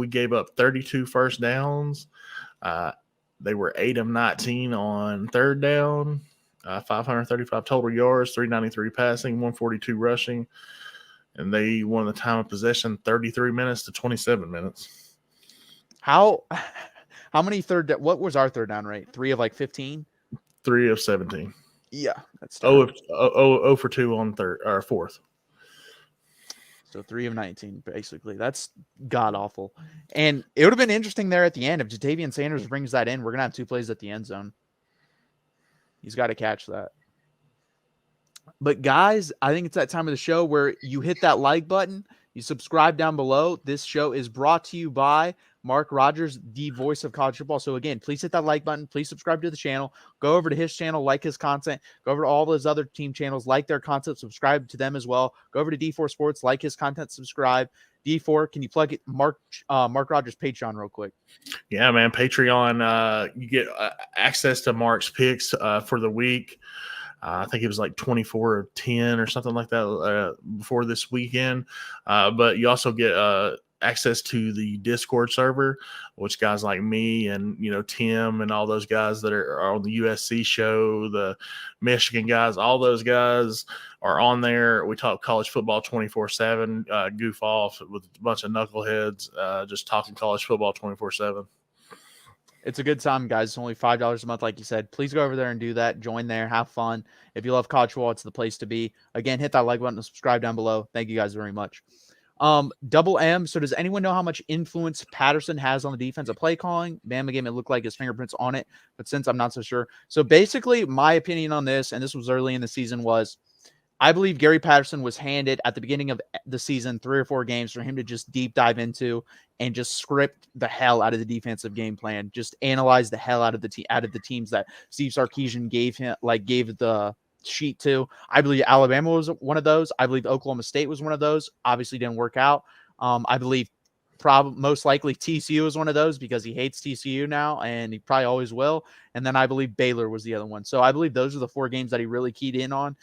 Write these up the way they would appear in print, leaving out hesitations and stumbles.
we gave up 32 first downs. They were 8 of 19 on third down, 535 total yards, 393 passing, 142 rushing, and they won the time of possession 33 minutes to 27 minutes. How many what was our third down rate? 3 of like 15? 3 of 17. Yeah, that's Oh, terrible. 0 for 2 on third or fourth. So 3 of 19, basically. That's god awful. And it would have been interesting there at the end if Jatavian Sanders brings that in. We're gonna have 2 plays at the end zone. He's got to catch that. But guys, I think it's that time of the show where you hit that like button, you subscribe down below. This show is brought to you by Mark Rogers, the voice of college football. So again, please hit that like button. Please subscribe to the channel. Go over to his channel, like his content. Go over to all those other team channels, like their content, subscribe to them as well. Go over to D4 Sports, like his content, subscribe. D4, can you plug it? Mark Rogers Patreon real quick. Yeah, man, Patreon. You get access to Mark's picks for the week. I think it was like 24 of 10 or something like that before this weekend. But you also get access to the Discord server, which guys like me and, Tim and all those guys that are on the USC show, the Michigan guys, all those guys are on there. We talk college football 24/7, goof off with a bunch of knuckleheads, just talking college football 24/7. It's a good time, guys. It's only $5 a month, like you said. Please go over there and do that. Join there. Have fun. If you love college football, it's the place to be. Again, hit that like button and subscribe down below. Thank you guys very much. Double M. So does anyone know how much influence Patterson has on the defensive play calling? Bama game, it looked like his fingerprints on it, but since I'm not so sure. So basically, my opinion on this, and this was early in the season, was I believe Gary Patterson was handed at the beginning of the season 3 or 4 games for him to just deep dive into and just script the hell out of the defensive game plan, just analyze the hell out of the teams that Steve Sarkisian gave the sheet to. I believe Alabama was one of those. I believe Oklahoma State was one of those. Obviously didn't work out. I believe most likely TCU is one of those because he hates TCU now and he probably always will. And then I believe Baylor was the other one. So I believe those are the 4 games that he really keyed in on.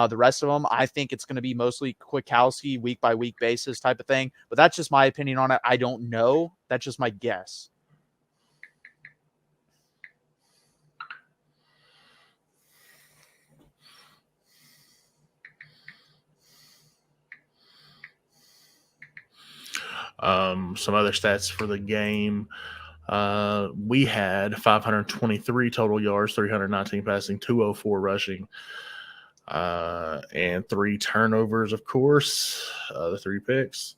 The rest of them, I think it's going to be mostly Kwiatkowski, week by week basis type of thing. But that's just my opinion on it. I don't know. That's just my guess. Some other stats for the game. We had 523 total yards, 319 passing, 204 rushing, and 3 turnovers, of course, the 3 picks.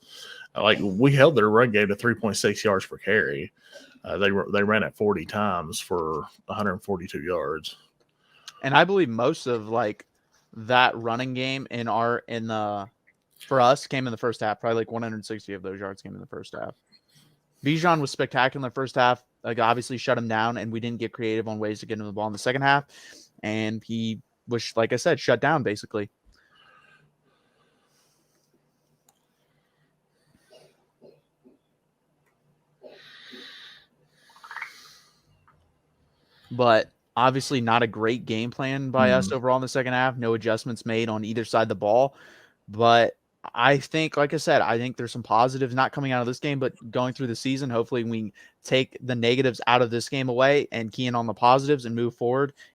We held their run game to 3.6 yards per carry. They ran it 40 times for 142 yards. And I believe most of that running game for us came in the first half. Probably 160 of those yards came in the first half. Bijan was spectacular in the first half. Obviously shut him down, and we didn't get creative on ways to get him the ball in the second half. And he was, like I said, shut down basically. But obviously not a great game plan by us overall in the second half. No adjustments made on either side of the ball. But I think, like I said, I think there's some positives not coming out of this game, but going through the season, hopefully we take the negatives out of this game away and key in on the positives and move forward